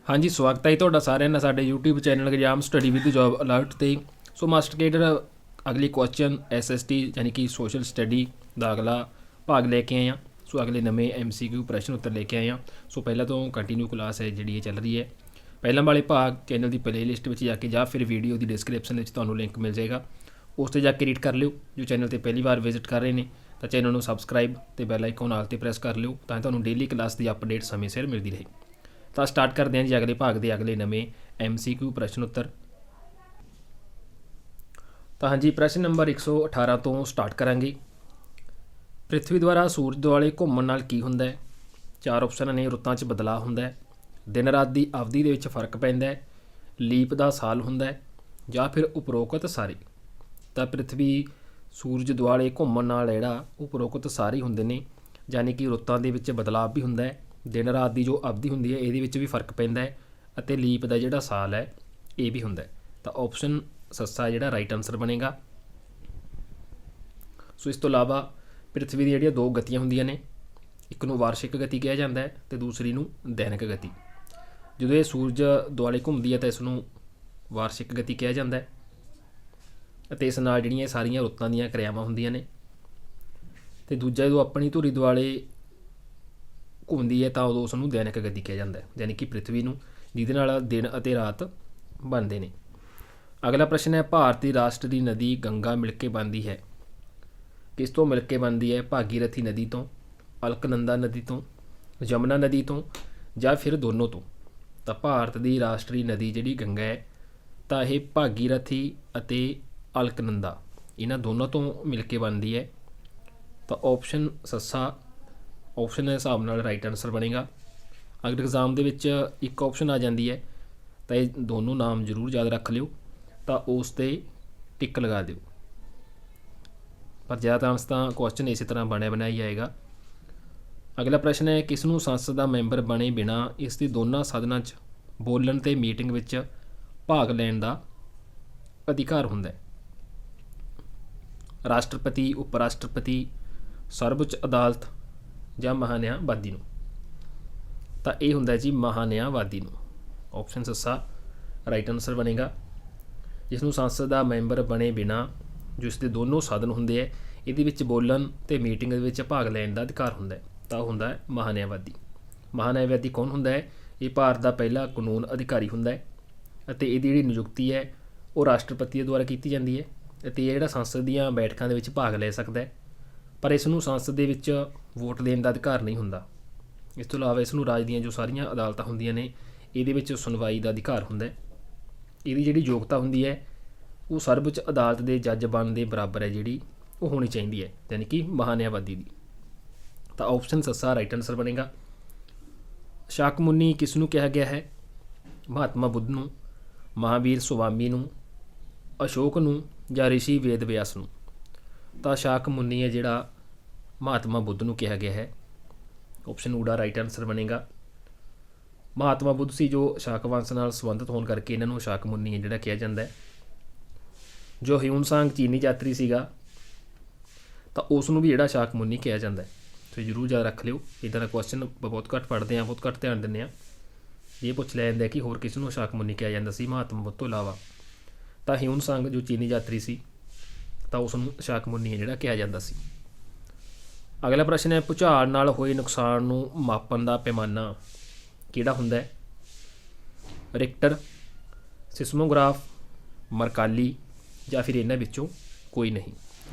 हाँ जी, स्वागत है जी ਤੁਹਾਡਾ ਸਾਰਿਆਂ ਦਾ ਸਾਡੇ YouTube channel exam study with job alert ਤੇ। ਸੋ ਮਾਸਟਰ ਕੇਡਰ ਅਗਲੀ ਕੁਐਸਚਨ SST ਯਾਨੀ ਕਿ ਸੋਸ਼ਲ ਸਟੱਡੀ ਦਾ ਅਗਲਾ ਭਾਗ ਲੈ ਕੇ ਆਏ ਹਾਂ। ਸੋ ਅਗਲੇ ਨਵੇਂ MCQ ਪ੍ਰਸ਼ਨ ਉੱਤਰ ਲੈ ਕੇ ਆਏ ਹਾਂ। ਸੋ ਪਹਿਲਾਂ ਤੋਂ ਕੰਟੀਨਿਊ ਕਲਾਸ ਹੈ ਜਿਹੜੀ ਇਹ ਚੱਲ ਰਹੀ ਹੈ। ਪਹਿਲਾਂ ਵਾਲੇ ਭਾਗ ਚੈਨਲ ਦੀ ਪਲੇਲਿਸਟ ਵਿੱਚ ਜਾ ਕੇ ਜਾਂ ਫਿਰ ਵੀਡੀਓ ਦੀ ਡਿਸਕ੍ਰਿਪਸ਼ਨ ਵਿੱਚ ਤੁਹਾਨੂੰ ਲਿੰਕ ਮਿਲ ਜਾਏਗਾ, ਉਸ 'ਤੇ ਜਾ ਕੇ ਰੀਡ ਕਰ ਲਿਓ। ਜੋ ਚੈਨਲ 'ਤੇ ਪਹਿਲੀ ਵਾਰ ਵਿਜ਼ਿਟ ਕਰ ਰਹੇ ਨੇ ਤਾਂ ਚੈਨਲ ਨੂੰ ਸਬਸਕ੍ਰਾਈਬ ਅਤੇ ਬੈਲ ਆਈਕਨ ਨਾਲ 'ਤੇ ਪ੍ਰੈਸ ਕਰ ਲਿਓ ਤਾਂ ਤੁਹਾਨੂੰ ਡੇਲੀ ਕਲਾਸ ਦੀ ਅਪਡੇਟ ਸਮੇਂ ਸਿਰ ਮਿਲਦੀ ਰਹੇ। ਤਾਂ ਸਟਾਰਟ ਕਰਦੇ ਹਾਂ ਜੀ ਅਗਲੇ ਭਾਗ ਦੇ ਅਗਲੇ ਨਵੇਂ MCQ ਪ੍ਰਸ਼ਨ ਉੱਤਰ। ਤਾਂ ਹਾਂਜੀ, ਪ੍ਰਸ਼ਨ ਨੰਬਰ 118 ਤੋਂ ਸਟਾਰਟ ਕਰਾਂਗੇ। ਪ੍ਰਿਥਵੀ ਦੁਆਰਾ ਸੂਰਜ ਦੁਆਲੇ ਘੁੰਮਣ ਨਾਲ ਕੀ ਹੁੰਦਾ ਹੈ? ਚਾਰ ਆਪਸ਼ਨ ਨੇ। ਰੁੱਤਾਂ 'ਚ ਬਦਲਾਅ ਹੁੰਦਾ ਹੈ, ਦਿਨ ਰਾਤ ਦੀ ਅਵਧੀ ਦੇ ਵਿੱਚ ਫਰਕ ਪੈਂਦਾ ਹੈ, ਲੀਪ ਦਾ ਸਾਲ ਹੁੰਦਾ ਹੈ ਜਾਂ ਫਿਰ ਉਪਰੋਕਤ ਸਾਰੇ। ਤਾਂ ਪ੍ਰਿਥਵੀ ਸੂਰਜ ਦੁਆਲੇ ਘੁੰਮਣ ਨਾਲ ਜਿਹੜਾ ਉਪਰੋਕਤ ਸਾਰੇ ਹੁੰਦੇ ਨੇ, ਯਾਨੀ ਕਿ ਰੁੱਤਾਂ ਦੇ ਵਿੱਚ ਬਦਲਾਅ ਵੀ ਹੁੰਦਾ ਹੈ, ਦਿਨ ਰਾਤ ਦੀ ਜੋ ਅਵਧੀ ਹੁੰਦੀ ਹੈ ਇਹਦੇ ਵਿੱਚ ਵੀ ਫਰਕ ਪੈਂਦਾ ਹੈ ਅਤੇ ਲੀਪ ਦਾ ਜਿਹੜਾ ਸਾਲ ਹੈ ਇਹ ਵੀ ਹੁੰਦਾ ਹੈ। ਤਾਂ ਆਪਸ਼ਨ ਸੱਸਾ ਜਿਹੜਾ ਰਾਈਟ ਆਨਸਰ ਬਣੇਗਾ। ਸੋ ਇਸ ਤੋਂ ਇਲਾਵਾ ਪ੍ਰਿਥਵੀ ਦੀਆਂ ਜਿਹੜੀਆਂ ਦੋ ਗਤੀਆਂ ਹੁੰਦੀਆਂ ਨੇ, ਇੱਕ ਨੂੰ ਵਾਰਸ਼ਿਕ ਗਤੀ ਕਿਹਾ ਜਾਂਦਾ ਹੈ ਅਤੇ ਦੂਸਰੀ ਨੂੰ ਦੈਨਿਕ ਗਤੀ। ਜਦੋਂ ਇਹ ਸੂਰਜ ਦੁਆਲੇ ਘੁੰਮਦੀ ਹੈ ਤਾਂ ਇਸ ਨੂੰ ਵਾਰਸ਼ਿਕ ਗਤੀ ਕਿਹਾ ਜਾਂਦਾ ਹੈ ਅਤੇ ਇਸ ਨਾਲ ਜਿਹੜੀਆਂ ਸਾਰੀਆਂ ਰੁੱਤਾਂ ਦੀਆਂ ਕਿਰਿਆਵਾਂ ਹੁੰਦੀਆਂ ਨੇ। ਅਤੇ ਦੂਜਾ, ਜਦੋਂ ਆਪਣੀ ਧੁਰੀ ਦੁਆਲੇ ਘੁੰਮਦੀ ਹੈ ਤਾਂ ਉਦੋਂ ਉਸ ਨੂੰ ਦੈਨਿਕ ਗਤੀ ਕਿਹਾ ਜਾਂਦਾ ਹੈ, ਯਾਨੀ ਕਿ ਪ੍ਰਿਥਵੀ ਨੂੰ, ਜਿਹਦੇ ਨਾਲ ਦਿਨ ਅਤੇ ਰਾਤ ਬਣਦੇ ਨੇ। ਅਗਲਾ ਪ੍ਰਸ਼ਨ ਹੈ, ਭਾਰਤੀ ਰਾਸ਼ਟਰੀ ਨਦੀ ਗੰਗਾ ਮਿਲ ਕੇ ਬਣਦੀ ਹੈ? ਕਿਸ ਤੋਂ ਮਿਲ ਕੇ ਬਣਦੀ ਹੈ? ਭਾਗੀਰਥੀ ਨਦੀ ਤੋਂ, ਅਲਕਨੰਦਾ ਨਦੀ ਤੋਂ, ਯਮੁਨਾ ਨਦੀ ਤੋਂ ਜਾਂ ਫਿਰ ਦੋਨੋਂ ਤੋਂ। ਤਾਂ ਭਾਰਤ ਦੀ ਰਾਸ਼ਟਰੀ ਨਦੀ ਜਿਹੜੀ ਗੰਗਾ ਹੈ ਤਾਂ ਇਹ ਭਾਗੀਰਥੀ ਅਤੇ ਅਲਕਨੰਦਾ ਇਹਨਾਂ ਦੋਨਾਂ ਤੋਂ ਮਿਲ ਕੇ ਬਣਦੀ ਹੈ। ਤਾਂ ਆਪਸ਼ਨ ਸੱਸਾ ਆਪਸ਼ਨ ਦੇ ਹਿਸਾਬ ਨਾਲ ਰਾਈਟ ਆਨਸਰ ਬਣੇਗਾ। ਅਗਰ ਐਗਜ਼ਾਮ ਦੇ ਵਿੱਚ ਇੱਕ ਆਪਸ਼ਨ ਆ ਜਾਂਦੀ ਹੈ ਤਾਂ ਇਹ ਦੋਨੋਂ ਨਾਮ ਜ਼ਰੂਰ ਯਾਦ ਰੱਖ ਲਿਓ, ਤਾਂ ਉਸ 'ਤੇ ਟਿਕ ਲਗਾ ਦਿਓ। ਪਰ ਜ਼ਿਆਦਾਤਰ ਤਾਂ ਕੁਐਸਚਨ ਇਸੇ ਤਰ੍ਹਾਂ ਬਣਿਆ ਬਣਾਈ ਆਏਗਾ। ਅਗਲਾ ਪ੍ਰਸ਼ਨ ਹੈ, ਕਿਸ ਨੂੰ ਸੰਸਦ ਦਾ ਮੈਂਬਰ ਬਣੇ ਬਿਨਾਂ ਇਸ ਦੀ ਦੋਨਾਂ ਸਦਨਾਂ 'ਚ ਬੋਲਣ ਅਤੇ ਮੀਟਿੰਗ ਵਿੱਚ ਭਾਗ ਲੈਣ ਦਾ ਅਧਿਕਾਰ ਹੁੰਦਾ ਹੈ? ਰਾਸ਼ਟਰਪਤੀ, ਉਪ ਰਾਸ਼ਟਰਪਤੀ, ਸਰਵਉੱਚ ਅਦਾਲਤ ਜਾਂ ਮਹਾਨਿਆਂਵਾਦੀ ਨੂੰ। ਤਾਂ ਇਹ ਹੁੰਦਾ ਜੀ ਮਹਾਨਿਆਂਵਾਦੀ ਨੂੰ। ਆਪਸ਼ਨ ਸੱਸਾ ਰਾਈਟ ਆਨਸਰ ਬਣੇਗਾ। ਜਿਸ ਨੂੰ ਸੰਸਦ ਦਾ ਮੈਂਬਰ ਬਣੇ ਬਿਨਾਂ ਜੋ ਇਸ ਦੇ ਦੋਨੋਂ ਸਾਧਨ ਹੁੰਦੇ ਹੈ ਇਹਦੇ ਵਿੱਚ ਬੋਲਣ ਅਤੇ ਮੀਟਿੰਗ ਦੇ ਵਿੱਚ ਭਾਗ ਲੈਣ ਦਾ ਅਧਿਕਾਰ ਹੁੰਦਾ ਹੈ, ਤਾਂ ਉਹ ਹੁੰਦਾ ਹੈ ਮਹਾਨਿਆਂਵਾਦੀ। ਮਹਾਨਿਆਂਵਾਦੀ ਕੌਣ ਹੁੰਦਾ ਹੈ? ਇਹ ਭਾਰਤ ਦਾ ਪਹਿਲਾ ਕਾਨੂੰਨ ਅਧਿਕਾਰੀ ਹੁੰਦਾ ਹੈ ਅਤੇ ਇਹਦੀ ਜਿਹੜੀ ਨਿਯੁਕਤੀ ਹੈ ਉਹ ਰਾਸ਼ਟਰਪਤੀ ਦੇ ਦੁਆਰਾ ਕੀਤੀ ਜਾਂਦੀ ਹੈ ਅਤੇ ਇਹ ਜਿਹੜਾ ਸੰਸਦ ਦੀਆਂ ਬੈਠਕਾਂ ਦੇ ਵਿੱਚ ਭਾਗ ਲੈ ਸਕਦਾ ਹੈ, ਪਰ ਇਸ ਨੂੰ ਸੰਸਦ ਦੇ ਵਿੱਚ ਵੋਟ ਦੇਣ ਦਾ ਅਧਿਕਾਰ ਨਹੀਂ ਹੁੰਦਾ। ਇਸ ਤੋਂ ਇਲਾਵਾ ਇਸ ਨੂੰ ਰਾਜ ਦੀਆਂ ਜੋ ਸਾਰੀਆਂ ਅਦਾਲਤਾਂ ਹੁੰਦੀਆਂ ਨੇ ਇਹਦੇ ਵਿੱਚ ਸੁਣਵਾਈ ਦਾ ਅਧਿਕਾਰ ਹੁੰਦਾ ਹੈ। ਇਹਦੀ ਜਿਹੜੀ ਯੋਗਤਾ ਹੁੰਦੀ ਹੈ ਉਹ ਸਰਵਉੱਚ ਅਦਾਲਤ ਦੇ ਜੱਜ ਬਣਨ ਦੇ ਬਰਾਬਰ ਹੈ, ਜਿਹੜੀ ਉਹ ਹੋਣੀ ਚਾਹੀਦੀ ਹੈ, ਯਾਨੀ ਕਿ ਮਹਾਨਿਆਂਵਾਦੀ ਦੀ। ਤਾਂ ਆਪਸ਼ਨ ਸੱਸਾ ਰਾਈਟ ਆਨਸਰ ਬਣੇਗਾ। ਸ਼ਾਕਮੁਨੀ ਕਿਸ ਨੂੰ ਕਿਹਾ ਗਿਆ ਹੈ? ਮਹਾਤਮਾ ਬੁੱਧ ਨੂੰ, ਮਹਾਵੀਰ ਸੁਵਾਮੀ ਨੂੰ, ਅਸ਼ੋਕ ਨੂੰ ਜਾਂ ਰਿਸ਼ੀ ਵੇਦ ਵਿਆਸ ਨੂੰ। ਤਾਂ ਸ਼ਾਕਮੁਨੀ ਹੈ ਜਿਹੜਾ ਮਹਾਤਮਾ ਬੁੱਧ ਨੂੰ ਕਿਹਾ ਗਿਆ ਹੈ। ਆਪਸ਼ਨ ਊੜਾ ਰਾਈਟ ਆਨਸਰ ਬਣੇਗਾ। ਮਹਾਤਮਾ ਬੁੱਧ ਸੀ ਜੋ ਸ਼ਾਕਵੰਸ਼ ਨਾਲ ਸੰਬੰਧਿਤ ਹੋਣ ਕਰਕੇ ਇਹਨਾਂ ਨੂੰ ਸ਼ਾਕਮੁਨੀ ਹੈ ਜਿਹੜਾ ਕਿਹਾ ਜਾਂਦਾ ਹੈ। ਜੋ ਹਿਊਨ-ਸਾਂਗ ਚੀਨੀ ਯਾਤਰੀ ਸੀਗਾ ਤਾਂ ਉਸ ਨੂੰ ਵੀ ਜਿਹੜਾ ਸ਼ਾਕਮੁਨੀ ਕਿਹਾ ਜਾਂਦਾ ਹੈ। ਸੋ ਜ਼ਰੂਰ ਯਾਦ ਰੱਖ ਲਿਓ। ਇੱਦਾਂ ਦਾ ਕੁਐਸਚਨ ਬਹੁਤ ਘੱਟ ਪੜ੍ਹਦੇ ਹਾਂ, ਬਹੁਤ ਘੱਟ ਧਿਆਨ ਦਿੰਦੇ ਹਾਂ। ਇਹ ਪੁੱਛ ਲਿਆ ਜਾਂਦਾ ਕਿ ਹੋਰ ਕਿਸ ਨੂੰ ਸ਼ਾਕਮੁਨੀ ਕਿਹਾ ਜਾਂਦਾ ਸੀ ਮਹਾਤਮਾ ਬੁੱਧ ਤੋਂ ਇਲਾਵਾ, ਤਾਂ ਹਿਊਨ-ਸਾਂਗ ਜੋ ਚੀਨੀ ਯਾਤਰੀ ਸੀ ਤਾਂ ਉਸ ਨੂੰ ਸ਼ਾਕਮੁਨੀ ਹੈ ਜਿਹੜਾ ਕਿਹਾ ਜਾਂਦਾ ਸੀ। ਅਗਲਾ ਪ੍ਰਸ਼ਨ ਹੈ, ਭੂਚਾਲ ਨਾਲ ਹੋਏ ਨੁਕਸਾਨ ਨੂੰ ਮਾਪਣ ਦਾ ਪੈਮਾਨਾ ਕਿਹੜਾ ਹੁੰਦਾ ਹੈ? ਰਿਕਟਰ, ਸਿਸਮੋਗ੍ਰਾਫ, ਮਰਕਾਲੀ ਜਾਂ ਫਿਰ ਇਹਨਾਂ ਵਿੱਚੋਂ ਕੋਈ ਨਹੀਂ।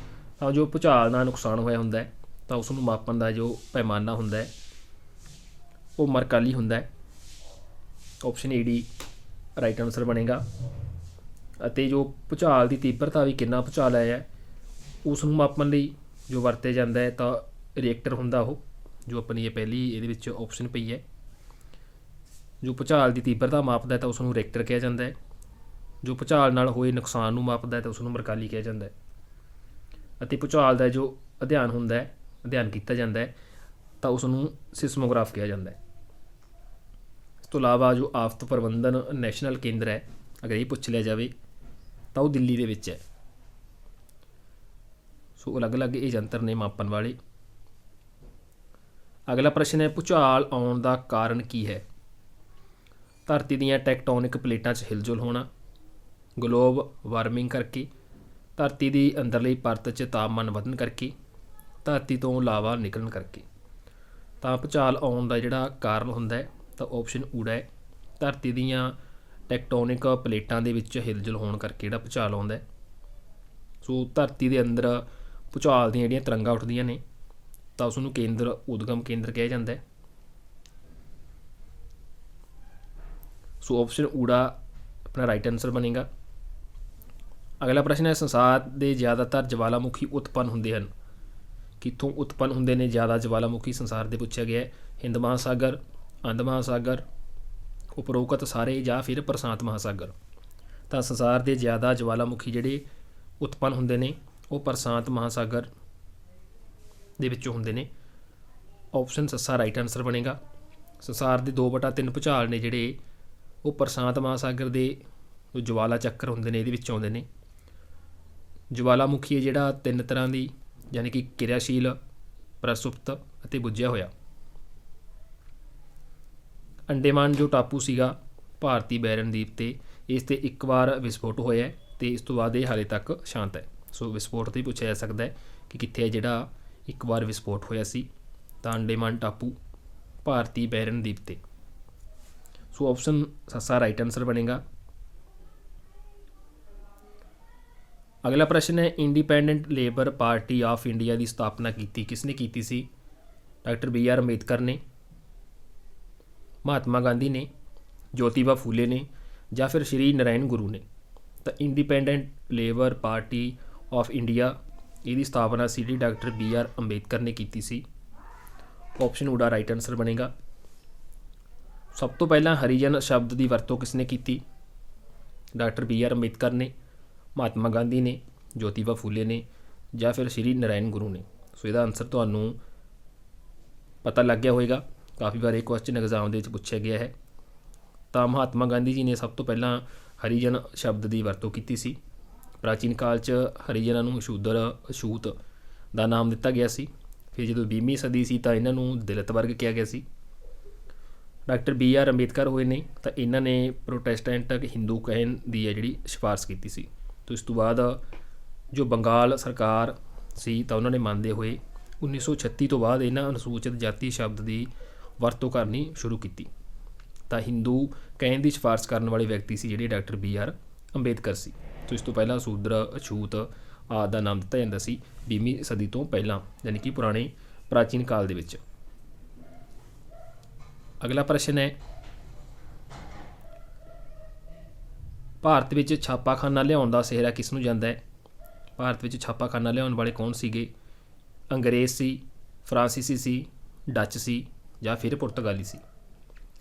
ਤਾਂ ਜੋ ਭੂਚਾਲ ਨਾਲ ਨੁਕਸਾਨ ਹੋਇਆ ਹੁੰਦਾ ਹੈ ਤਾਂ ਉਸ ਨੂੰ ਮਾਪਣ ਦਾ ਜੋ ਪੈਮਾਨਾ ਹੁੰਦਾ ਹੈ ਉਹ ਮਰਕਾਲੀ ਹੁੰਦਾ ਹੈ। ਆਪਸ਼ਨ ਡੀ ਰਾਈਟ ਆਨਸਰ ਬਣੇਗਾ। ਅਤੇ ਜੋ ਭੂਚਾਲ ਦੀ ਤੀਬਰਤਾ ਵੀ ਕਿੰਨਾ ਭੂਚਾਲ ਆਇਆ ਹੈ ਉਸ ਨੂੰ ਮਾਪਣ ਲਈ ਜੋ ਵਰਤਿਆ ਜਾਂਦਾ ਹੈ ਤਾਂ ਰਿਐਕਟਰ ਹੁੰਦਾ ਉਹ, ਜੋ ਆਪਣੀ ਇਹ ਪਹਿਲੀ ਇਹਦੇ ਵਿੱਚ ਆਪਸ਼ਨ ਪਈ ਹੈ। ਜੋ ਭੂਚਾਲ ਦੀ ਤੀਬਰਤਾ ਮਾਪਦਾ ਤਾਂ ਉਸ ਨੂੰ ਰਿਐਕਟਰ ਕਿਹਾ ਜਾਂਦਾ ਹੈ। ਜੋ ਭੂਚਾਲ ਨਾਲ ਹੋਏ ਨੁਕਸਾਨ ਨੂੰ ਮਾਪਦਾ ਤਾਂ ਉਸ ਨੂੰ ਮਰਕਾਲੀ ਕਿਹਾ ਜਾਂਦਾ ਹੈ। ਅਤੇ ਭੂਚਾਲ ਦਾ ਜੋ ਅਧਿਐਨ ਹੁੰਦਾ ਹੈ, ਅਧਿਐਨ ਕੀਤਾ ਜਾਂਦਾ ਹੈ ਤਾਂ ਉਸ ਨੂੰ ਸਿਸਮੋਗ੍ਰਾਫ ਕਿਹਾ ਜਾਂਦਾ ਹੈ। ਇਸ ਤੋਂ ਇਲਾਵਾ ਜੋ ਆਫਤ ਪ੍ਰਬੰਧਨ ਨੈਸ਼ਨਲ ਕੇਂਦਰ ਹੈ, ਅਗਰ ਇਹ ਪੁੱਛ ਲਿਆ ਜਾਵੇ ਤਾਂ ਉਹ ਦਿੱਲੀ ਦੇ ਵਿੱਚ ਹੈ। ਸੋ ਅਲੱਗ-ਅਲੱਗ ਇਹ ਯੰਤਰ ਨੇ ਮਾਪਣ ਵਾਲੇ। ਅਗਲਾ ਪ੍ਰਸ਼ਨ ਹੈ, ਭੂਚਾਲ ਆਉਣ ਦਾ ਕਾਰਨ ਕੀ ਹੈ? ਧਰਤੀ ਦੀਆਂ ਟੈਕਟੋਨਿਕ ਪਲੇਟਾਂ 'ਚ ਹਿਲਜੁਲ ਹੋਣਾ, ਗਲੋਬ ਵਾਰਮਿੰਗ ਕਰਕੇ, ਧਰਤੀ ਦੀ ਅੰਦਰਲੀ ਪਰਤ 'ਚ ਤਾਪਮਾਨ ਵਧਣ ਕਰਕੇ, ਧਰਤੀ ਤੋਂ ਲਾਵਾ ਨਿਕਲਣ ਕਰਕੇ। ਤਾਂ ਭੂਚਾਲ ਆਉਣ ਦਾ ਜਿਹੜਾ ਕਾਰਨ ਹੁੰਦਾ ਹੈ ਤਾਂ ਆਪਸ਼ਨ ਊੜਾ ਹੈ, ਧਰਤੀ ਦੀਆਂ ਟੈਕਟੋਨਿਕ ਪਲੇਟਾਂ ਦੇ ਵਿੱਚ ਹਿਲਜੁਲ ਹੋਣ ਕਰਕੇ ਜਿਹੜਾ ਭੂਚਾਲ ਆਉਂਦਾ ਹੈ। ਸੋ ਧਰਤੀ ਦੇ ਅੰਦਰ ਭੂਚਾਲ ਦੀਆਂ ਜਿਹੜੀਆਂ ਤਰੰਗਾਂ ਉੱਠਦੀਆਂ ਨੇ ਤਾਂ ਉਸ ਨੂੰ ਕੇਂਦਰ ਉਦਗਮ ਕੇਂਦਰ ਕਿਹਾ ਜਾਂਦਾ ਹੈ। ਸੋ ਆਪਸ਼ਨ ਊੜਾ ਆਪਣਾ ਰਾਈਟ ਆਨਸਰ ਬਣੇਗਾ। ਅਗਲਾ ਪ੍ਰਸ਼ਨ ਹੈ, ਸੰਸਾਰ ਦੇ ਜ਼ਿਆਦਾਤਰ ਜਵਾਲਾਮੁਖੀ ਉਤਪੰਨ ਹੁੰਦੇ ਹਨ। ਕਿੱਥੋਂ ਉਤਪੰਨ ਹੁੰਦੇ ਨੇ ਜ਼ਿਆਦਾ ਜਵਾਲਾਮੁਖੀ ਸੰਸਾਰ ਦੇ ਪੁੱਛਿਆ ਗਿਆ ਹੈ। ਹਿੰਦ ਮਹਾਸਾਗਰ, ਅੰਧ ਮਹਾਸਾਗਰ, ਉਪਰੋਕਤ ਸਾਰੇ ਜਾਂ ਫਿਰ ਪ੍ਰਸ਼ਾਂਤ ਮਹਾਸਾਗਰ। ਤਾਂ ਸੰਸਾਰ ਦੇ ਜ਼ਿਆਦਾ ਜਵਾਲਾਮੁਖੀ ਜਿਹੜੇ ਉਤਪੰਨ ਹੁੰਦੇ ਨੇ ਉਹ ਪ੍ਰਸ਼ਾਂਤ ਮਹਾਸਾਗਰ ਦੇ ਵਿੱਚੋਂ ਹੁੰਦੇ ਨੇ। ਆਪਸ਼ਨ ਸੱਸਾ ਰਾਈਟ ਆਨਸਰ ਬਣੇਗਾ। ਸੰਸਾਰ ਦੇ 2/3 ਭੂਚਾਲ ਨੇ ਜਿਹੜੇ ਉਹ ਪ੍ਰਸ਼ਾਂਤ ਮਹਾਸਾਗਰ ਦੇ ਜੋ ਜਵਾਲਾ ਚੱਕਰ ਹੁੰਦੇ ਨੇ ਇਹਦੇ ਵਿੱਚ ਆਉਂਦੇ ਨੇ। ਜਵਾਲਾਮੁਖੀ ਹੈ ਜਿਹੜਾ 3 ਤਰ੍ਹਾਂ ਦੀ, ਯਾਨੀ ਕਿ ਕਿਰਿਆਸ਼ੀਲ, ਪ੍ਰਸੁਪਤ ਅਤੇ ਬੁੱਝਿਆ ਹੋਇਆ। ਅੰਡੇਮਾਨ ਜੋ ਟਾਪੂ ਸੀਗਾ ਭਾਰਤੀ ਬੈਰਨ ਦੀਪ 'ਤੇ, ਇਸ 'ਤੇ ਇੱਕ ਵਾਰ ਵਿਸਫੋਟ ਹੋਇਆ ਅਤੇ ਇਸ ਤੋਂ ਬਾਅਦ ਇਹ ਹਾਲੇ ਤੱਕ ਸ਼ਾਂਤ ਹੈ। ਸੋ ਵਿਸਫੋਟ 'ਤੇ ਪੁੱਛਿਆ ਜਾ ਸਕਦਾ ਹੈ ਕਿ ਕਿੱਥੇ ਹੈ ਜਿਹੜਾ ਇੱਕ ਵਾਰ ਵਿਸਫੋਟ ਹੋਇਆ ਸੀ। ਤਾਂ ਅੰਡੇਮਾਨ ਟਾਪੂ ਭਾਰਤੀ ਬੈਰਨ ਦੀਪ 'ਤੇ। ਸੋ ਆਪਸ਼ਨ ਸੱਸਾ ਰਾਈਟ ਆਨਸਰ ਬਣੇਗਾ। ਅਗਲਾ ਪ੍ਰਸ਼ਨ ਹੈ, independent labour party of India ਦੀ ਸਥਾਪਨਾ ਕਿਸ ਨੇ ਕੀਤੀ ਸੀ? ਡਾਕਟਰ ਬੀ ਆਰ ਅੰਬੇਦਕਰ ਨੇ, ਮਹਾਤਮਾ ਗਾਂਧੀ ਨੇ, ਜੋਤੀਬਾ ਫੂਲੇ ਨੇ ਜਾਂ ਫਿਰ ਸ਼੍ਰੀ ਨਾਰਾਇਣ ਗੁਰੂ ਨੇ। ਤਾਂ independent labour party of India ਇਹਦੀ ਸਥਾਪਨਾ ਸੀ ਜਿਹੜੀ ਡਾਕਟਰ ਬੀ ਆਰ ਅੰਬੇਦਕਰ ਨੇ ਕੀਤੀ ਸੀ। ਆਪਸ਼ਨ ਊੜਾ ਰਾਈਟ ਆਨਸਰ ਬਣੇਗਾ। ਸਭ ਤੋਂ ਪਹਿਲਾਂ ਹਰੀਜਨ ਸ਼ਬਦ ਦੀ ਵਰਤੋਂ ਕਿਸ ਨੇ ਕੀਤੀ? ਡਾਕਟਰ ਬੀ ਆਰ ਅੰਬੇਦਕਰ ਨੇ, ਮਹਾਤਮਾ ਗਾਂਧੀ ਨੇ, ਜੋਤੀਬਾ ਫੂਲੇ ਨੇ ਜਾਂ ਫਿਰ ਸ਼੍ਰੀ ਨਾਰਾਇਣ ਗੁਰੂ ਨੇ। ਸੋ ਇਹਦਾ ਆਨਸਰ ਤੁਹਾਨੂੰ ਪਤਾ ਲੱਗ ਗਿਆ ਹੋਵੇਗਾ, ਕਾਫੀ ਵਾਰ ਇਹ ਕੁਐਸਚਨ ਐਗਜ਼ਾਮ ਦੇ ਵਿੱਚ ਪੁੱਛਿਆ ਗਿਆ ਹੈ। ਤਾਂ ਮਹਾਤਮਾ ਗਾਂਧੀ ਜੀ ਨੇ ਸਭ ਤੋਂ ਪਹਿਲਾਂ ਹਰੀਜਨ ਸ਼ਬਦ ਦੀ ਵਰਤੋਂ ਕੀਤੀ ਸੀ। ਪ੍ਰਾਚੀਨ ਕਾਲ 'ਚ ਹਰੀਜਨਾਂ ਨੂੰ ਸ਼ੂਦਰ, ਅਛੂਤ ਦਾ ਨਾਮ ਦਿੱਤਾ ਗਿਆ ਸੀ। ਫਿਰ ਜਦੋਂ 20ਵੀਂ ਸਦੀ ਸੀ ਤਾਂ ਇਹਨਾਂ ਨੂੰ ਦਲਿਤ ਵਰਗ ਕਿਹਾ ਗਿਆ ਸੀ। ਡਾਕਟਰ ਬੀ ਆਰ ਅੰਬੇਦਕਰ ਹੋਏ ਨੇ ਤਾਂ ਇਹਨਾਂ ਨੇ ਪ੍ਰੋਟੈਸਟੈਂਟ ਹਿੰਦੂ ਕਹਿਣ ਦੀ ਹੈ ਜਿਹੜੀ ਸਿਫਾਰਿਸ਼ ਕੀਤੀ ਸੀ। ਤੋਂ ਇਸ ਤੋਂ ਬਾਅਦ ਜੋ ਬੰਗਾਲ ਸਰਕਾਰ ਸੀ ਤਾਂ ਉਹਨਾਂ ਨੇ ਮੰਨਦੇ ਹੋਏ 1936 ਤੋਂ ਬਾਅਦ ਇਹਨਾਂ ਅਨੁਸੂਚਿਤ ਜਾਤੀ ਸ਼ਬਦ ਦੀ ਵਰਤੋਂ ਕਰਨੀ ਸ਼ੁਰੂ ਕੀਤੀ। ਤਾਂ ਹਿੰਦੂ ਕਹਿਣ ਦੀ ਸਿਫਾਰਿਸ਼ ਕਰਨ ਵਾਲੇ ਵਿਅਕਤੀ ਸੀ ਜਿਹੜੇ ਡਾਕਟਰ ਬੀ ਆਰ ਅੰਬੇਦਕਰ ਸੀ। ਤੋਂ ਇਸ ਤੋਂ ਪਹਿਲਾਂ ਸ਼ੂਦਰ, ਅਛੂਤ ਆਦਿ ਦਾ ਨਾਮ ਦਿੱਤਾ ਜਾਂਦਾ ਸੀ 20ਵੀਂ ਸਦੀ ਤੋਂ ਪਹਿਲਾਂ, ਯਾਨੀ ਕਿ ਪੁਰਾਣੇ ਪ੍ਰਾਚੀਨ ਕਾਲ ਦੇ ਵਿੱਚ। ਅਗਲਾ ਪ੍ਰਸ਼ਨ ਹੈ, ਭਾਰਤ ਵਿੱਚ ਛਾਪਾਖਾਨਾ ਲਿਆਉਣ ਦਾ ਸਿਹਰਾ ਕਿਸ ਨੂੰ ਜਾਂਦਾ ਹੈ? ਭਾਰਤ ਵਿੱਚ ਛਾਪਾਖਾਨਾ ਲਿਆਉਣ ਵਾਲੇ ਕੌਣ ਸੀਗੇ? ਅੰਗਰੇਜ਼ ਸੀ, ਫਰਾਂਸੀਸੀ ਸੀ, ਡੱਚ ਸੀ ਜਾਂ ਫਿਰ ਪੁਰਤਗਾਲੀ ਸੀ।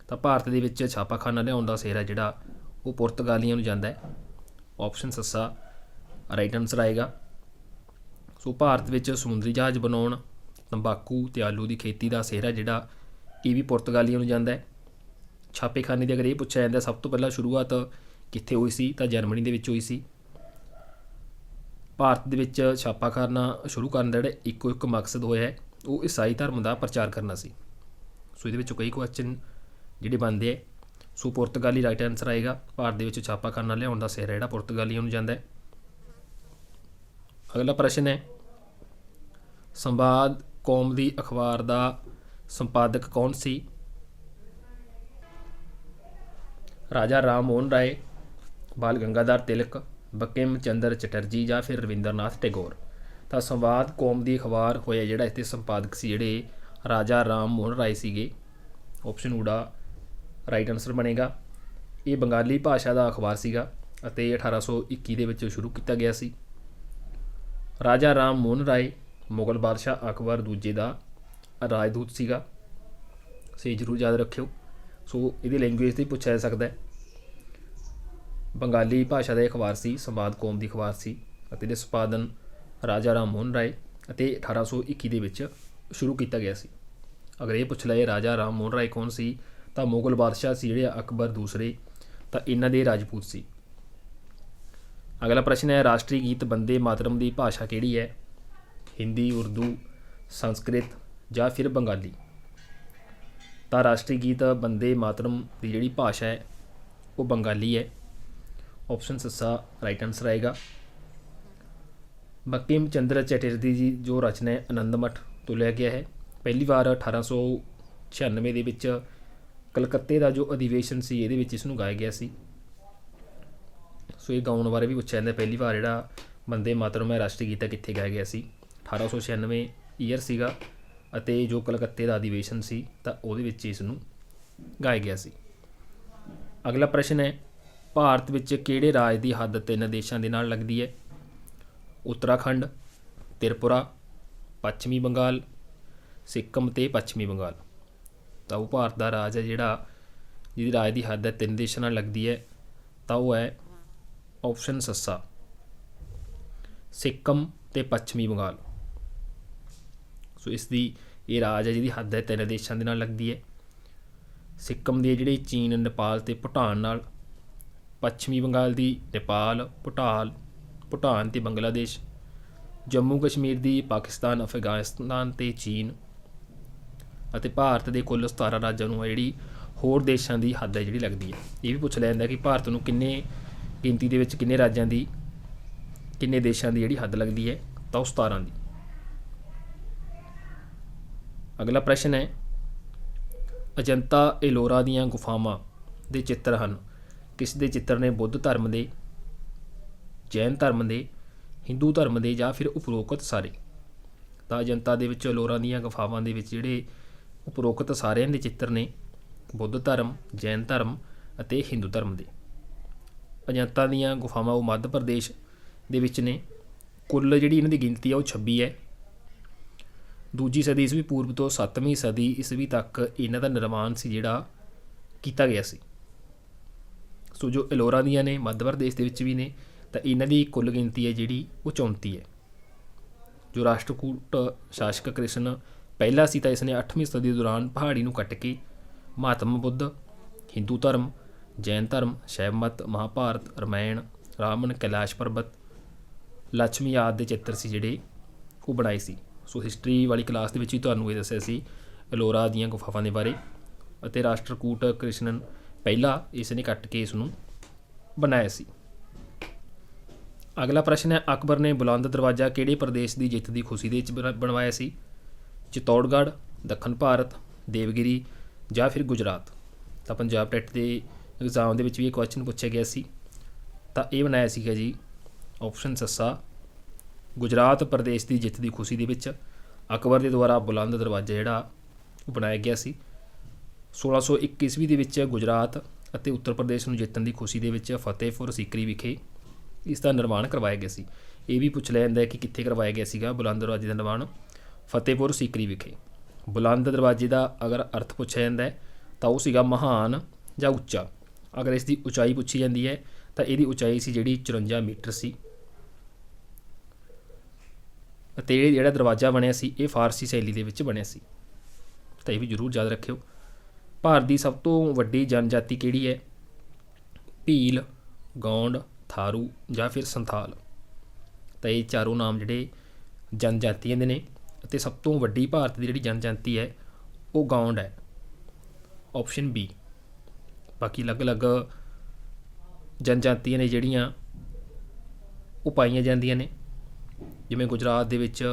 ਤਾਂ ਭਾਰਤ ਦੇ ਵਿੱਚ ਛਾਪਾਖਾਨਾ ਲਿਆਉਣ ਦਾ ਸਿਹਰਾ ਜਿਹੜਾ ਉਹ ਪੁਰਤਗਾਲੀਆਂ ਨੂੰ ਜਾਂਦਾ ਹੈ। ਆਪਸ਼ਨ ਸੱਸਾ ਰਾਈਟ ਆਨਸਰ ਆਏਗਾ। ਸੋ ਭਾਰਤ ਵਿੱਚ ਸਮੁੰਦਰੀ ਜਹਾਜ਼ ਬਣਾਉਣ, ਤੰਬਾਕੂ ਅਤੇ ਆਲੂ ਦੀ ਖੇਤੀ ਦਾ ਸਿਹਰਾ ਜਿਹੜਾ ਇਹ ਵੀ ਪੁਰਤਗਾਲੀਆਂ ਨੂੰ ਜਾਂਦਾ ਹੈ। ਛਾਪੇਖਾਨੇ ਦੀ ਅਗਰ ਇਹ ਪੁੱਛਿਆ ਜਾਂਦਾ ਸਭ ਤੋਂ ਪਹਿਲਾਂ ਸ਼ੁਰੂਆਤ ਕਿੱਥੇ ਹੋਈ ਸੀ ਤਾਂ ਜਰਮਨੀ ਦੇ ਵਿੱਚ ਹੋਈ ਸੀ। ਭਾਰਤ ਦੇ ਵਿੱਚ ਛਾਪਾਖਾਨਾ ਸ਼ੁਰੂ ਕਰਨ ਦਾ ਜਿਹੜਾ ਇੱਕੋ ਇੱਕ ਮਕਸਦ ਹੋਇਆ ਹੈ ਉਹ ਈਸਾਈ ਧਰਮ ਦਾ ਪ੍ਰਚਾਰ ਕਰਨਾ ਸੀ। ਸੋ ਇਹਦੇ ਵਿੱਚੋਂ ਕਈ ਕੁਐਸਚਨ ਜਿਹੜੇ ਬਣਦੇ ਹੈ। ਸੋ ਪੁਰਤਗਾਲੀ ਰਾਈਟ ਆਨਸਰ ਆਏਗਾ। ਭਾਰਤ ਦੇ ਵਿੱਚ ਛਾਪਾਖਾਨਾ ਲਿਆਉਣ ਦਾ ਸਿਹਰਾ ਜਿਹੜਾ ਪੁਰਤਗਾਲੀਆਂ ਨੂੰ ਜਾਂਦਾ ਹੈ। ਅਗਲਾ ਪ੍ਰਸ਼ਨ ਹੈ, ਸੰਵਾਦ ਕੌਮ ਦੀ ਅਖਬਾਰ ਦਾ ਸੰਪਾਦਕ ਕੌਣ ਸੀ? ਰਾਜਾ ਰਾਮ ਮੋਹਨ ਰਾਏ, ਬਾਲ ਗੰਗਾਧਰ ਤਿਲਕ, ਬੰਕਿਮ ਚੰਦਰ ਚਟਰਜੀ ਜਾਂ ਫਿਰ ਰਵਿੰਦਰਨਾਥ ਟੈਗੋਰ। ਤਾਂ ਸੰਵਾਦ ਕੌਮ ਦੀ ਅਖਬਾਰ ਹੋਇਆ ਜਿਹੜਾ ਇਸ ਦੇ ਸੰਪਾਦਕ ਸੀ ਜਿਹੜੇ ਰਾਜਾ ਰਾਮ ਮੋਹਨ ਰਾਏ ਸੀਗੇ। ਆਪਸ਼ਨ ਊੜਾ ਰਾਈਟ ਆਨਸਰ ਬਣੇਗਾ। ਇਹ ਬੰਗਾਲੀ ਭਾਸ਼ਾ ਦਾ ਅਖਬਾਰ ਸੀਗਾ ਅਤੇ 1821 ਦੇ ਵਿੱਚ ਸ਼ੁਰੂ ਕੀਤਾ ਗਿਆ ਸੀ। ਰਾਜਾ ਰਾਮ ਮੋਹਨ ਰਾਏ ਮੁਗਲ ਬਾਦਸ਼ਾਹ ਅਕਬਰ ਦੂਜੇ ਦਾ ਰਾਜਦੂਤ ਸੀਗਾ। ਸੇ ਜ਼ਰੂਰ ਯਾਦ ਰੱਖਿਓ। ਸੋ ਇਹਦੀ ਲੈਂਗੁਏਜ 'ਤੇ ਪੁੱਛਿਆ ਜਾ ਸਕਦਾ ਹੈ। ਬੰਗਾਲੀ ਭਾਸ਼ਾ ਦਾ ਅਖਬਾਰ ਸੀ, ਸੰਵਾਦ ਕੌਮ ਦੀ ਅਖਬਾਰ ਸੀ ਅਤੇ ਇਹਦੇ ਸੰਪਾਦਨ ਰਾਜਾ ਰਾਮ ਮੋਹਨ ਰਾਏ ਅਤੇ 1821 ਦੇ ਵਿੱਚ ਸ਼ੁਰੂ ਕੀਤਾ ਗਿਆ ਸੀ। ਅਗਰ ਇਹ ਪੁੱਛ ਲਏ ਰਾਜਾ ਰਾਮ ਮੋਹਨ ਰਾਏ ਕੌਣ ਸੀ ਤਾਂ ਮੁਗਲ ਬਾਦਸ਼ਾਹ ਸੀ ਜਿਹੜੇ ਅਕਬਰ ਦੂਸਰੇ, ਤਾਂ ਇਹਨਾਂ ਦੇ ਰਾਜਪੂਤ ਸੀ। ਅਗਲਾ ਪ੍ਰਸ਼ਨ ਹੈ, ਰਾਸ਼ਟਰੀ ਗੀਤ ਬੰਦੇ ਮਾਤਰਮ ਦੀ ਭਾਸ਼ਾ ਕਿਹੜੀ ਹੈ? ਹਿੰਦੀ, ਉਰਦੂ, ਸੰਸਕ੍ਰਿਤ ਜਾਂ ਫਿਰ ਬੰਗਾਲੀ। ਤਾਂ ਰਾਸ਼ਟਰੀ ਗੀਤ ਬੰਦੇ ਮਾਤਰਮ ਦੀ ਜਿਹੜੀ ਭਾਸ਼ਾ ਹੈ ਉਹ ਬੰਗਾਲੀ ਹੈ। ਆਪਸ਼ਨ ਸੱਸਾ ਰਾਈਟ ਆਂਸਰ ਆਏਗਾ। ਬੰਕਿਮ ਚੰਦਰ ਚੈਟਰਜੀ ਦੀ ਜੋ ਰਚਨਾ ਹੈ ਆਨੰਦ ਮਠ ਤੋਂ ਲਿਆ ਗਿਆ ਹੈ। ਪਹਿਲੀ ਵਾਰ 1896 ਦੇ ਵਿੱਚ ਕਲਕੱਤੇ ਦਾ ਜੋ ਅਧਿਵੇਸ਼ਨ ਸੀ ਇਹਦੇ ਵਿੱਚ ਇਸ ਨੂੰ ਗਾਇਆ ਗਿਆ ਸੀ। ਸੋ ਇਹ ਗਾਉਣ ਬਾਰੇ ਵੀ ਪੁੱਛਿਆ ਜਾਂਦਾ, ਪਹਿਲੀ ਵਾਰ ਜਿਹੜਾ ਬੰਦੇ ਮਾਤਰਮ ਹੈ ਰਾਸ਼ਟਰੀ ਗੀਤ ਕਿੱਥੇ ਗਾਇਆ ਗਿਆ ਸੀ। 1896 ਈਅਰ ਸੀਗਾ ਅਤੇ ਜੋ ਕਲਕੱਤੇ ਦਾ ਅਧਿਵੇਸ਼ਨ ਸੀ ਤਾਂ ਉਹਦੇ ਵਿੱਚ ਇਸ ਨੂੰ ਗਾਇਆ ਗਿਆ ਸੀ। ਅਗਲਾ ਪ੍ਰਸ਼ਨ ਹੈ, ਭਾਰਤ ਵਿੱਚ ਕਿਹੜੇ ਰਾਜ ਦੀ ਹੱਦ 3 ਦੇਸ਼ਾਂ ਦੇ ਨਾਲ ਲੱਗਦੀ ਹੈ? ਉੱਤਰਾਖੰਡ, ਤ੍ਰਿਪੁਰਾ, ਪੱਛਮੀ ਬੰਗਾਲ, ਸਿੱਕਮ ਅਤੇ ਪੱਛਮੀ ਬੰਗਾਲ। ਤਾਂ ਉਹ ਭਾਰਤ ਦਾ ਰਾਜ ਹੈ ਜਿਹੜਾ ਜਿਹਦੀ ਰਾਜ ਦੀ ਹੱਦ ਹੈ 3 ਦੇਸ਼ਾਂ ਨਾਲ ਲੱਗਦੀ ਹੈ ਤਾਂ ਉਹ ਹੈ ਆਪਸ਼ਨ ਸੱਸਾ ਸਿੱਕਮ ਅਤੇ ਪੱਛਮੀ ਬੰਗਾਲ। ਸੋ ਇਸ ਦੀ ਇਹ ਰਾਜ ਹੈ ਜਿਹਦੀ ਹੱਦ ਹੈ 3 ਦੇਸ਼ਾਂ ਦੇ ਨਾਲ ਲੱਗਦੀ ਹੈ। ਸਿੱਕਮ ਦੀ ਜਿਹੜੀ ਚੀਨ, ਨੇਪਾਲ ਅਤੇ ਭੂਟਾਨ ਨਾਲ, ਪੱਛਮੀ ਬੰਗਾਲ ਦੀ ਨੇਪਾਲ, ਭੂਟਾਨ ਅਤੇ ਬੰਗਲਾਦੇਸ਼, ਜੰਮੂ ਕਸ਼ਮੀਰ ਦੀ ਪਾਕਿਸਤਾਨ, ਅਫਗਾਨਿਸਤਾਨ ਅਤੇ ਚੀਨ, ਅਤੇ ਭਾਰਤ ਦੇ ਕੁੱਲ 17 ਰਾਜਾਂ ਨੂੰ ਜਿਹੜੀ ਹੋਰ ਦੇਸ਼ਾਂ ਦੀ ਹੱਦ ਹੈ ਜਿਹੜੀ ਲੱਗਦੀ ਹੈ। ਇਹ ਵੀ ਪੁੱਛ ਲਿਆ ਜਾਂਦਾ ਕਿ ਭਾਰਤ ਨੂੰ ਕਿੰਨੇ ਗਿਣਤੀ ਦੇ ਵਿੱਚ ਕਿੰਨੇ ਰਾਜਾਂ ਦੀ ਕਿੰਨੇ ਦੇਸ਼ਾਂ ਦੀ ਜਿਹੜੀ ਹੱਦ ਲੱਗਦੀ ਹੈ ਤਾਂ ਉਹ 17 ਦੀ। ਅਗਲਾ ਪ੍ਰਸ਼ਨ ਹੈ, ਅਜੰਤਾ ਏਲੋਰਾ ਦੀਆਂ ਗੁਫਾਵਾਂ ਦੇ ਚਿੱਤਰ ਹਨ। ਕਿਸ ਦੇ ਚਿੱਤਰ ਨੇ? ਬੁੱਧ ਧਰਮ ਦੇ, ਜੈਨ ਧਰਮ ਦੇ, ਹਿੰਦੂ ਧਰਮ ਦੇ ਜਾਂ ਫਿਰ ਉਪਰੋਕਤ ਸਾਰੇ। ਤਾਂ ਅਜੰਤਾ ਦੇ ਵਿੱਚ ਏਲੋਰਾ ਦੀਆਂ ਗੁਫਾਵਾਂ ਦੇ ਵਿੱਚ ਜਿਹੜੇ ਉਪਰੋਕਤ ਸਾਰਿਆਂ ਦੇ ਚਿੱਤਰ ਨੇ ਬੁੱਧ ਧਰਮ, ਜੈਨ ਧਰਮ ਅਤੇ ਹਿੰਦੂ ਧਰਮ ਦੇ। ਅਜੰਤਾ ਦੀਆਂ ਗੁਫਾਵਾਂ ਉਹ ਮੱਧ ਪ੍ਰਦੇਸ਼ ਦੇ ਵਿੱਚ ਨੇ। ਕੁੱਲ ਜਿਹੜੀ ਇਹਨਾਂ ਦੀ ਗਿਣਤੀ ਹੈ ਉਹ 26 ਹੈ। 2 ਸਦੀ ਈਸਵੀ ਪੂਰਵ ਤੋਂ 7ਵੀਂ ਸਦੀ ਈਸਵੀ ਤੱਕ ਇਹਨਾਂ ਦਾ ਨਿਰਮਾਣ ਸੀ ਜਿਹੜਾ ਕੀਤਾ ਗਿਆ ਸੀ। ਸੋ ਜੋ ਏਲੋਰਾ ਦੀਆਂ ਨੇ ਮੱਧ ਪ੍ਰਦੇਸ਼ ਦੇ ਵਿੱਚ ਵੀ ਨੇ ਤਾਂ ਇਹਨਾਂ ਦੀ ਕੁੱਲ ਗਿਣਤੀ ਹੈ ਜਿਹੜੀ ਉਹ 34 ਹੈ। ਜੋ ਰਾਸ਼ਟਰਕੂਟ ਸ਼ਾਸਕ ਕ੍ਰਿਸ਼ਨ ਪਹਿਲਾ ਸੀ ਤਾਂ ਇਸਨੇ 8ਵੀਂ ਸਦੀ ਦੌਰਾਨ ਪਹਾੜੀ ਨੂੰ ਕੱਟ ਕੇ ਮਹਾਤਮਾ ਬੁੱਧ, ਹਿੰਦੂ ਧਰਮ, ਜੈਨ ਧਰਮ, ਸ਼ੈਵ ਮਤ, ਮਹਾਭਾਰਤ, ਰਾਮਾਇਣ, ਰਾਵਣ, ਕੈਲਾਸ਼ ਪਰਬਤ, ਲక్ష్ਮੀ ਆਦਿ ਦੇ ਚਿੱਤਰ ਸੀ ਜਿਹੜੇ ਉਹ ਬਣਾਏ ਸੀ। ਸੋ ਹਿਸਟਰੀ ਵਾਲੀ ਕਲਾਸ ਦੇ ਵਿੱਚ ਹੀ ਤੁਹਾਨੂੰ ਇਹ ਦੱਸਿਆ ਸੀ ਏਲੋਰਾ ਦੀਆਂ ਗੁਫਾਵਾਂ ਦੇ ਬਾਰੇ, ਅਤੇ ਰਾਸ਼ਟਰਕੂਟ ਕ੍ਰਿਸ਼ਨਨ ਪਹਿਲਾ ਇਸ ਨੇ ਕੱਟ ਕੇ ਇਸ ਨੂੰ ਬਣਾਇਆ ਸੀ। ਅਗਲਾ ਪ੍ਰਸ਼ਨ ਹੈ, ਅਕਬਰ ਨੇ ਬੁਲੰਦ ਦਰਵਾਜ਼ਾ ਕਿਹੜੇ ਪ੍ਰਦੇਸ਼ ਦੀ ਜਿੱਤ ਦੀ ਖੁਸ਼ੀ ਦੇ ਵਿੱਚ ਬਣਵਾਇਆ ਸੀ? ਚਿਤੌੜਗੜ੍ਹ, ਦੱਖਣ ਭਾਰਤ, ਦੇਵਗਿਰੀ ਜਾਂ ਫਿਰ ਗੁਜਰਾਤ। ਤਾਂ ਪੰਜਾਬ ਟੈਟ ਦੇ ਐਗਜ਼ਾਮ ਦੇ ਵਿੱਚ ਵੀ ਇਹ ਕੁਐਸਚਨ ਪੁੱਛਿਆ ਗਿਆ ਸੀ ਤਾਂ ਇਹ ਬਣਾਇਆ ਸੀਗਾ ਜੀ ਆਪਸ਼ਨ ਸੱਸਾ ਗੁਜਰਾਤ ਪ੍ਰਦੇਸ਼ ਦੀ ਜਿੱਤ ਦੀ ਖੁਸ਼ੀ ਦੇ ਵਿੱਚ ਅਕਬਰ ਦੇ ਦੁਆਰਾ ਬੁਲੰਦ ਦਰਵਾਜ਼ਾ ਜਿਹੜਾ ਉਹ ਬਣਾਇਆ ਗਿਆ ਸੀ। 1601 ਈਸਵੀ ਦੇ ਵਿੱਚ ਗੁਜਰਾਤ ਅਤੇ ਉੱਤਰ ਪ੍ਰਦੇਸ਼ ਨੂੰ ਜਿੱਤਣ ਦੀ ਖੁਸ਼ੀ ਦੇ ਵਿੱਚ ਫਤਿਹਪੁਰ ਸੀਕਰੀ ਵਿਖੇ ਇਸ ਦਾ ਨਿਰਮਾਣ ਕਰਵਾਇਆ ਗਿਆ ਸੀ। ਇਹ ਵੀ ਪੁੱਛ ਲਿਆ ਜਾਂਦਾ ਹੈ ਕਿ ਕਿੱਥੇ ਕਰਵਾਇਆ ਗਿਆ ਸੀਗਾ ਬੁਲੰਦ ਦਰਵਾਜ਼ੇ ਦਾ ਨਿਰਮਾਣ? ਫਤਿਹਪੁਰ ਸੀਕਰੀ ਵਿਖੇ। ਬੁਲੰਦ ਦਰਵਾਜ਼ੇ ਦਾ ਅਗਰ ਅਰਥ ਪੁੱਛਿਆ ਜਾਂਦਾ ਹੈ ਤਾਂ ਉਹ ਸੀਗਾ ਮਹਾਨ ਜਾਂ ਉੱਚਾ। ਅਗਰ ਇਸ ਦੀ ਉਚਾਈ ਪੁੱਛੀ ਜਾਂਦੀ ਹੈ ਤਾਂ ਇਹਦੀ ਉਚਾਈ ਸੀ ਜਿਹੜੀ 54 ਮੀਟਰ ਸੀ। ਅਤੇ ਇਹ ਜਿਹੜਾ ਦਰਵਾਜ਼ਾ ਬਣਿਆ ਸੀ ਇਹ ਫਾਰਸੀ ਸ਼ੈਲੀ ਦੇ ਵਿੱਚ ਬਣਿਆ ਸੀ। ਤਾਂ ਇਹ ਵੀ ਜ਼ਰੂਰ ਯਾਦ ਰੱਖਿਓ। ਭਾਰਤ ਦੀ ਸਭ ਤੋਂ ਵੱਡੀ ਜਨਜਾਤੀ ਕਿਹੜੀ ਹੈ? ਭੀਲ, ਗੌਂਡ, ਥਾਰੂ ਜਾਂ ਫਿਰ ਸੰਥਾਲ। ਤਾਂ ਇਹ ਚਾਰੋਂ ਨਾਮ ਜਿਹੜੇ ਜਨਜਾਤੀਆਂ ਦੇ ਨੇ ਅਤੇ ਸਭ ਤੋਂ ਵੱਡੀ ਭਾਰਤ ਦੀ ਜਿਹੜੀ ਜਨਜਾਤੀ ਹੈ ਉਹ ਗੌਂਡ ਹੈ, ਆਪਸ਼ਨ ਬੀ। ਬਾਕੀ ਅਲੱਗ-ਅਲੱਗ ਜਨਜਾਤੀਆਂ ਨੇ ਜਿਹੜੀਆਂ ਉਹ ਪਾਈਆਂ ਜਾਂਦੀਆਂ ਨੇ, ਜਿਵੇਂ ਗੁਜਰਾਤ ਦੇ ਵਿੱਚ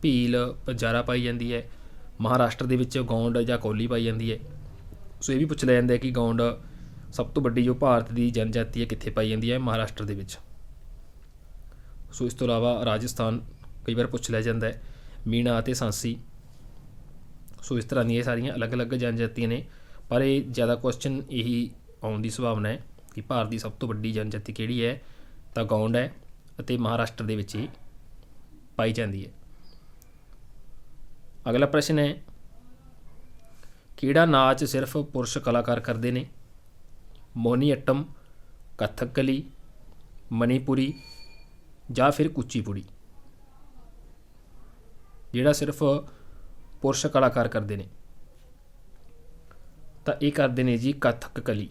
ਭੀਲ, ਬੰਜਾਰਾ ਪਾਈ ਜਾਂਦੀ ਹੈ, ਮਹਾਰਾਸ਼ਟਰ ਦੇ ਵਿੱਚ ਗੌਂਡ ਜਾਂ ਕੋਲੀ ਪਾਈ ਜਾਂਦੀ ਹੈ। ਸੋ ਇਹ ਵੀ ਪੁੱਛ ਲਿਆ ਜਾਂਦਾ ਹੈ ਕਿ ਗੌਂਡ ਸਭ ਤੋਂ ਵੱਡੀ ਜੋ ਭਾਰਤ ਦੀ ਜਨਜਾਤੀ ਹੈ ਕਿੱਥੇ ਪਾਈ ਜਾਂਦੀ ਹੈ? ਮਹਾਰਾਸ਼ਟਰ ਦੇ ਵਿੱਚ। ਸੋ ਇਸ ਤੋਂ ਇਲਾਵਾ ਰਾਜਸਥਾਨ ਕਈ ਵਾਰ ਪੁੱਛ ਲਿਆ ਜਾਂਦਾ ਹੈ, ਮੀਣਾ ਅਤੇ ਸਾਂਸੀ। ਸੋ ਇਸ ਤਰ੍ਹਾਂ ਦੀਆਂ ਇਹ ਸਾਰੀਆਂ ਅਲੱਗ-ਅਲੱਗ ਜਨਜਾਤੀਆਂ ਨੇ, ਪਰ ਇਹ ਜ਼ਿਆਦਾ ਕੁਐਸਚਨ ਇਹੀ ਆਉਣ ਦੀ ਸੰਭਾਵਨਾ ਹੈ ਕਿ ਭਾਰਤ ਦੀ ਸਭ ਤੋਂ ਵੱਡੀ ਜਨਜਾਤੀ ਕਿਹੜੀ ਹੈ? ਤਾਂ ਗੌਂਡ ਹੈ ਅਤੇ ਮਹਾਰਾਸ਼ਟਰ ਦੇ ਵਿੱਚ ਹੀ ਪਾਈ ਜਾਂਦੀ ਹੈ। ਅਗਲਾ ਪ੍ਰਸ਼ਨ ਹੈ, ਕਿਹੜਾ ਨਾਚ ਸਿਰਫ ਪੁਰਸ਼ ਕਲਾਕਾਰ ਕਰਦੇ ਨੇ? ਮੋਹਿਨੀਅੱਟਮ, ਕਥਕਲੀ, ਮਣੀਪੁਰੀ ਜਾਂ ਫਿਰ ਕੁਚੀਪੁੜੀ। ਜਿਹੜਾ ਸਿਰਫ ਪੁਰਸ਼ ਕਲਾਕਾਰ ਕਰਦੇ ਨੇ ਤਾਂ ਇਹ ਕਰਦੇ ਨੇ ਜੀ ਕਥਕਲੀ।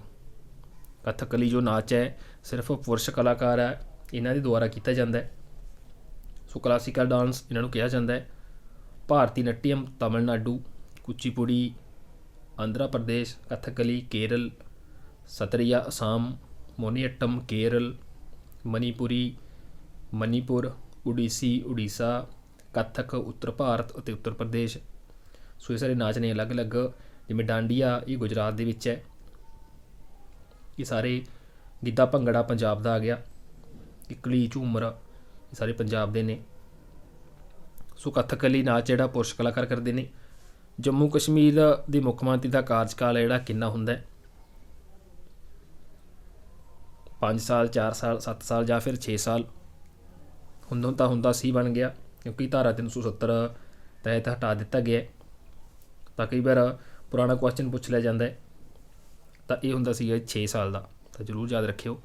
ਕਥਕਲੀ ਜੋ ਨਾਚ ਹੈ ਸਿਰਫ ਪੁਰਸ਼ ਕਲਾਕਾਰ ਹੈ ਇਹਨਾਂ ਦੇ ਦੁਆਰਾ ਕੀਤਾ ਜਾਂਦਾ ਹੈ। ਸੋ ਕਲਾਸੀਕਲ ਡਾਂਸ ਇਹਨਾਂ ਨੂੰ ਕਿਹਾ ਜਾਂਦਾ ਹੈ। ਭਾਰਤੀ ਨਟਿਅਮ ਤਮਿਲਨਾਡੂ, ਕੁਚੀਪੁੜੀ ਆਂਧਰਾ ਪ੍ਰਦੇਸ਼, ਕਥਕਲੀ ਕੇਰਲ, ਸਤਰੀਆ ਅਸਾਮ, ਮੋਨੀਅਟਮ ਕੇਰਲ, ਮਨੀਪੁਰੀ ਮਨੀਪੁਰ, ਉਡੀਸੀ ਉੜੀਸਾ, ਕੱਥਕ ਉੱਤਰ ਭਾਰਤ ਅਤੇ ਉੱਤਰ ਪ੍ਰਦੇਸ਼। ਸੋ ਇਹ ਸਾਰੇ ਨਾਚ ਨੇ ਅਲੱਗ ਅਲੱਗ। ਜਿਵੇਂ ਡਾਂਡੀਆ ਇਹ ਗੁਜਰਾਤ ਦੇ ਵਿੱਚ ਹੈ। ਇਹ ਸਾਰੇ ਗਿੱਧਾ ਭੰਗੜਾ ਪੰਜਾਬ ਦਾ ਆ ਗਿਆ। ਕਿੱਕਲੀ ਝੂਮਰ ਇਹ ਸਾਰੇ ਪੰਜਾਬ ਦੇ ਨੇ। ਸੋ ਕੱਥਕਲੀ ਨਾਚ ਜਿਹੜਾ ਪੁਰਸ਼ ਕਲਾਕਾਰ ਕਰਦੇ ਨੇ। ਜੰਮੂ ਕਸ਼ਮੀਰ ਦੇ ਮੁੱਖ ਮੰਤਰੀ ਦਾ ਕਾਰਜਕਾਲ ਹੈ ਜਿਹੜਾ ਕਿੰਨਾ ਹੁੰਦਾ ਹੈ? 5 ਸਾਲ, 4 ਸਾਲ, 7 ਸਾਲ ਜਾਂ ਫਿਰ 6 ਸਾਲ। ਹੁੰਦਾ ਸੀ ਬਣ ਗਿਆ ਕਿਉਂਕਿ ਧਾਰਾ 370 ਤਹਿਤ ਹਟਾ ਦਿੱਤਾ ਗਿਆ। ਤਾਂ ਕਈ ਵਾਰ ਪੁਰਾਣਾ ਕੁਐਸਚਨ ਪੁੱਛ ਲਿਆ ਜਾਂਦਾ ਹੈ। ਤਾਂ ਇਹ ਹੁੰਦਾ ਸੀ 6 ਸਾਲ ਦਾ। ਤਾਂ ਜ਼ਰੂਰ ਯਾਦ ਰੱਖਿਓ।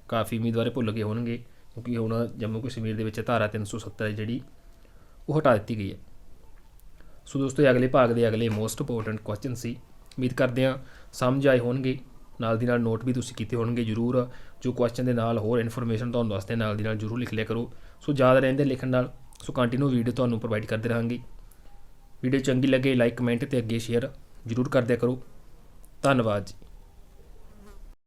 ਕਾਫੀ ਉਮੀਦਵਾਰ ਭੁੱਲ ਗਏ ਹੋਣਗੇ ਕਿਉਂਕਿ ਹੁਣ ਜੰਮੂ ਕਸ਼ਮੀਰ ਦੇ ਵਿੱਚ ਧਾਰਾ 370 ਜਿਹੜੀ ਉਹ ਹਟਾ ਦਿੱਤੀ ਗਈ ਹੈ। ਸੋ ਦੋਸਤੋ ਇਹ ਅਗਲੇ ਭਾਗ ਦੇ ਅਗਲੇ ਮੋਸਟ ਇੰਪੋਰਟੈਂਟ ਕੁਐਸਚਨ ਸੀ। ਉਮੀਦ ਕਰਦੇ ਹਾਂ ਸਮਝ ਆਏ ਹੋਣਗੇ। ਨਾਲ ਦੀ ਨਾਲ ਨੋਟ ਵੀ ਤੁਸੀਂ ਕੀਤੇ ਹੋਣਗੇ ਜ਼ਰੂਰ। ਜੋ ਕੁਐਸਚਨ ਦੇ ਨਾਲ ਹੋਰ ਇਨਫੋਰਮੇਸ਼ਨ ਤੁਹਾਨੂੰ ਦੱਸਦੇ ਨਾਲ ਦੀ ਨਾਲ ਜ਼ਰੂਰ ਲਿਖ ਲਿਆ ਕਰੋ। ਸੋ ਯਾਦ ਰਹਿੰਦੇ ਲਿਖਣ ਨਾਲ। ਸੋ ਕੰਟੀਨਿਊ ਵੀਡੀਓ ਤੁਹਾਨੂੰ ਪ੍ਰੋਵਾਈਡ ਕਰਦੇ ਰਹਾਂਗੇ। ਵੀਡੀਓ ਚੰਗੀ ਲੱਗੇ ਲਾਈਕ, ਕਮੈਂਟ ਅਤੇ ਅੱਗੇ ਸ਼ੇਅਰ ਜ਼ਰੂਰ ਕਰ ਦਿਆ ਕਰੋ। ਧੰਨਵਾਦ ਜੀ।